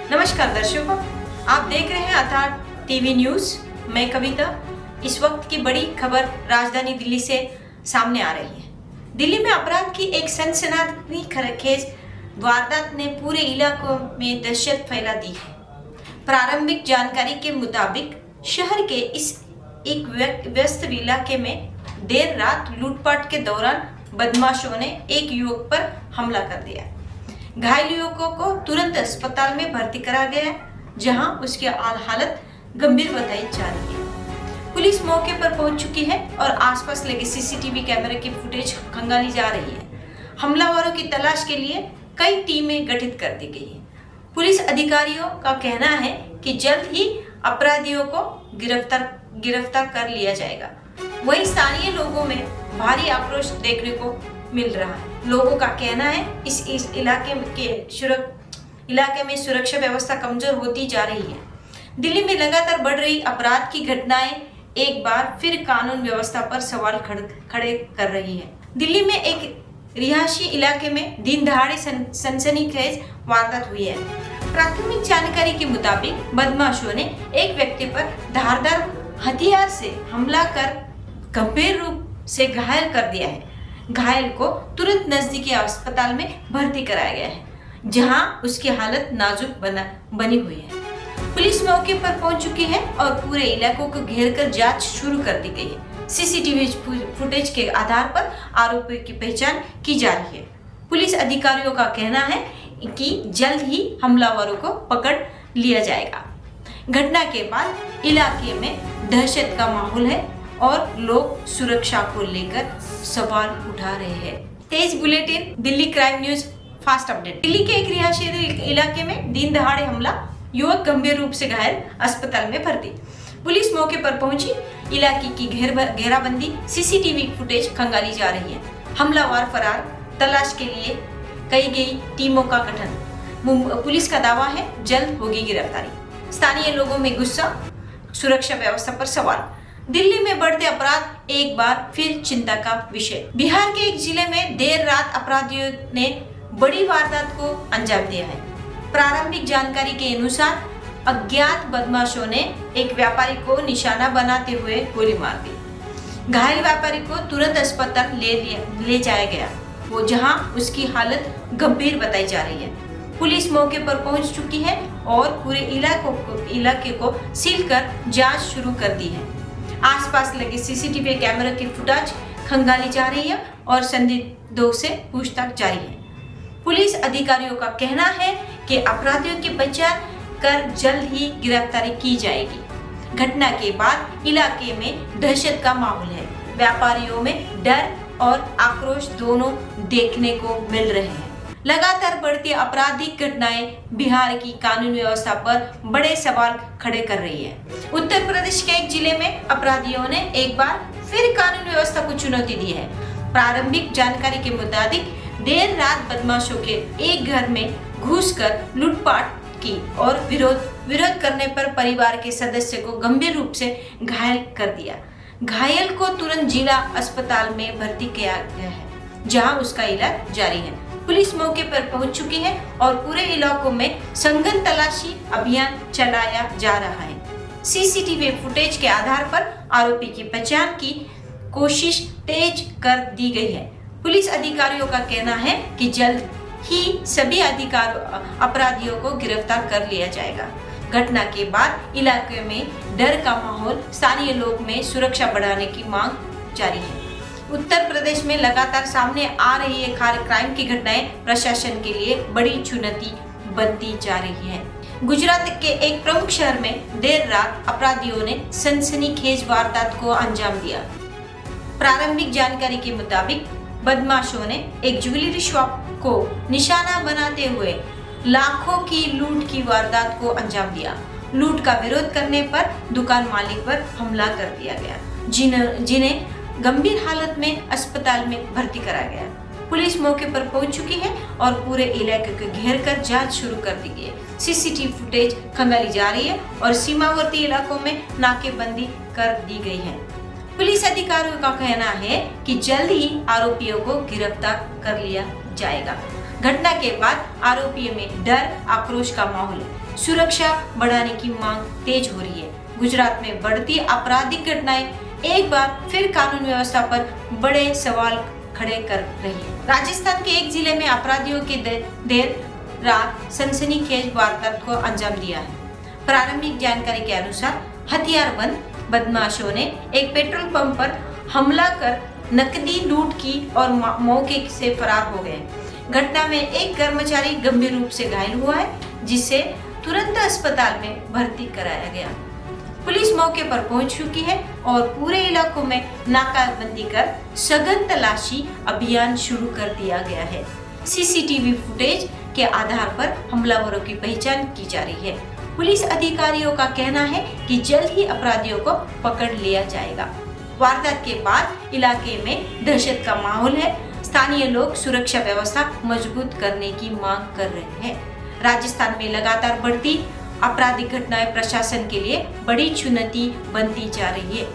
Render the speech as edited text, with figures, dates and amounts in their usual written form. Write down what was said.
नमस्कार दर्शकों, आप देख रहे हैं अथाह टीवी न्यूज। मैं कविता। इस वक्त की बड़ी खबर राजधानी दिल्ली से सामने आ रही है। दिल्ली में अपराध की एक सनसनाखेज वारदात ने पूरे इलाकों में दहशत फैला दी है। प्रारंभिक जानकारी के मुताबिक शहर के इस एक व्यस्त इलाके में देर रात लूटपाट के दौरान बदमाशों ने एक युवक पर हमला कर दिया। घायल युवकों को तुरंत अस्पताल में भर्ती करा गया, जहां उसकी हालत गंभीर बताई जा रही है। पुलिस मौके पर पहुंच चुकी है और आसपास लगे सीसीटीवी कैमरे की फुटेज खंगाली जा रही है। हमलावरों की तलाश के लिए कई टीमें गठित कर दी गई है। पुलिस अधिकारियों का कहना है कि जल्द ही अपराधियों को गिरफ्तार कर लिया जाएगा। वहीं स्थानीय लोगों में भारी आक्रोश देखने को मिल रहा है। लोगों का कहना है इस इलाके में सुरक्षा व्यवस्था कमजोर होती जा रही है। दिल्ली में लगातार बढ़ रही अपराध की घटनाएं एक बार फिर कानून व्यवस्था पर सवाल खड़े कर रही है। दिल्ली में एक रिहायशी इलाके में दिन दहाड़े सनसनीखेज वारदात हुई है। प्राथमिक जानकारी के मुताबिक बदमाशों ने एक व्यक्ति पर धारदार हथियार से हमला कर गंभीर रूप से घायल कर दिया है। घायल को तुरंत नजदीकी अस्पताल में भर्ती कराया गया है, जहां उसकी हालत नाजुक बनी हुई है। पुलिस मौके पर पहुंच चुकी है और पूरे इलाकों को घेरकर जांच शुरू कर दी गई है। सीसीटीवी फुटेज के आधार पर आरोपियों की पहचान की जा रही है। पुलिस अधिकारियों का कहना है कि जल्द ही हमलावरों को पकड़ लिया जाएगा। घटना के बाद इलाके में दहशत का माहौल है और लोग सुरक्षा को लेकर सवाल उठा रहे हैं। Tez bulletin, Delhi crime news fast update. Delhi के एक रिहायशी इलाके में दिन दहाड़े हमला, युवक गंभीर रूप से घायल, अस्पताल में भर्ती। पुलिस मौके पर पहुंची, इलाके की घेराबंदी, सीसीटीवी फुटेज खंगाली जा रही है। हमलावर फरार, तलाश के लिए कई गई टीमों का गठन। पुलिस का दावा है जल्द होगी गिरफ्तारी। स्थानीय लोगों में गुस्सा, सुरक्षा व्यवस्था पर सवाल। दिल्ली में बढ़ते अपराध एक बार फिर चिंता का विषय। बिहार के एक जिले में देर रात अपराधियों ने बड़ी वारदात को अंजाम दिया है। प्रारंभिक जानकारी के अनुसार अज्ञात बदमाशों ने एक व्यापारी को निशाना बनाते हुए गोली मार दी। घायल व्यापारी को तुरंत अस्पताल ले जाया गया, वो जहां उसकी हालत गंभीर बताई जा रही है। पुलिस मौके पर पहुंच चुकी है और पूरे इलाके को सील कर जांच शुरू कर दी है। आसपास लगे सीसीटीवी कैमरे की फुटेज खंगाली जा रही है और संदिग्धों से पूछताछ जारी है। पुलिस अधिकारियों का कहना है कि अपराधियों की पहचान कर जल्द ही गिरफ्तारी की जाएगी। घटना के बाद इलाके में दहशत का माहौल है। व्यापारियों में डर और आक्रोश दोनों देखने को मिल रहे हैं। लगातार बढ़ती आपराधिक घटनाएं बिहार की कानून व्यवस्था पर बड़े सवाल खड़े कर रही है। उत्तर प्रदेश के एक जिले में अपराधियों ने एक बार फिर कानून व्यवस्था को चुनौती दी है। प्रारंभिक जानकारी के मुताबिक देर रात बदमाशों के एक घर में घुसकर लूटपाट की और विरोध करने पर परिवार के सदस्य को गंभीर रूप से घायल कर दिया। घायल को तुरंत जिला अस्पताल में भर्ती किया गया है, जहां उसका इलाज जारी है। पुलिस मौके पर पहुंच चुकी है और पूरे इलाकों में सघन तलाशी अभियान चलाया जा रहा है। सीसीटीवी फुटेज के आधार पर आरोपी की पहचान की कोशिश तेज कर दी गई है। पुलिस अधिकारियों का कहना है कि जल्द ही सभी अपराधियों को गिरफ्तार कर लिया जाएगा। घटना के बाद इलाके में डर का माहौल, स्थानीय लोग में सुरक्षा बढ़ाने की मांग जारी है। उत्तर प्रदेश में लगातार सामने आ रही है क्राइम की घटनाएं प्रशासन के लिए बड़ी चुनौती बनती जा रही है। गुजरात के एक प्रमुख शहर में देर रात अपराधियों ने सनसनीखेज वारदात को अंजाम दिया। प्रारंभिक जानकारी के मुताबिक बदमाशों ने एक ज्वेलरी शॉप को निशाना बनाते हुए लाखों की लूट की वारदात को अंजाम दिया। लूट का विरोध करने पर दुकान मालिक पर हमला कर दिया गया, जिन्हें गंभीर हालत में अस्पताल में भर्ती कराया गया। पुलिस मौके पर पहुंच चुकी है और पूरे इलाके को घेर कर जांच शुरू कर दी गई है। सीसीटीवी फुटेज खंगाली जा रही है और सीमावर्ती इलाकों में नाकेबंदी कर दी गई है। पुलिस अधिकारियों का कहना है कि जल्द ही आरोपियों को गिरफ्तार कर लिया जाएगा। घटना के बाद आरोपियों में डर, आक्रोश का माहौल है। सुरक्षा बढ़ाने की मांग तेज हो रही है। गुजरात में बढ़ती आपराधिक घटनाएं एक बार फिर कानून व्यवस्था पर बड़े सवाल खड़े कर रही है। राजस्थान के एक जिले में अपराधियों के देर रात सनसनीखेज वारदात को अंजाम दिया है। प्रारंभिक जानकारी के अनुसार हथियारबंद बदमाशों ने एक पेट्रोल पंप पर हमला कर नकदी लूट की और मौके से फरार हो गए। घटना में एक कर्मचारी गंभीर रूप से घायल हुआ है, जिसे तुरंत अस्पताल में भर्ती कराया गया। पुलिस मौके पर पहुंच चुकी है और पूरे इलाकों में नाकाबंदी कर सघन तलाशी अभियान शुरू कर दिया गया है। सीसीटीवी फुटेज के आधार पर हमलावरों की पहचान की जा रही है। पुलिस अधिकारियों का कहना है कि जल्द ही अपराधियों को पकड़ लिया जाएगा। वारदात के बाद इलाके में दहशत का माहौल है। स्थानीय लोग सुरक्षा व्यवस्था मजबूत करने की मांग कर रहे हैं। राजस्थान में लगातार बढ़ती आपराधिक घटनाएं प्रशासन के लिए बड़ी चुनौती बनती जा रही है।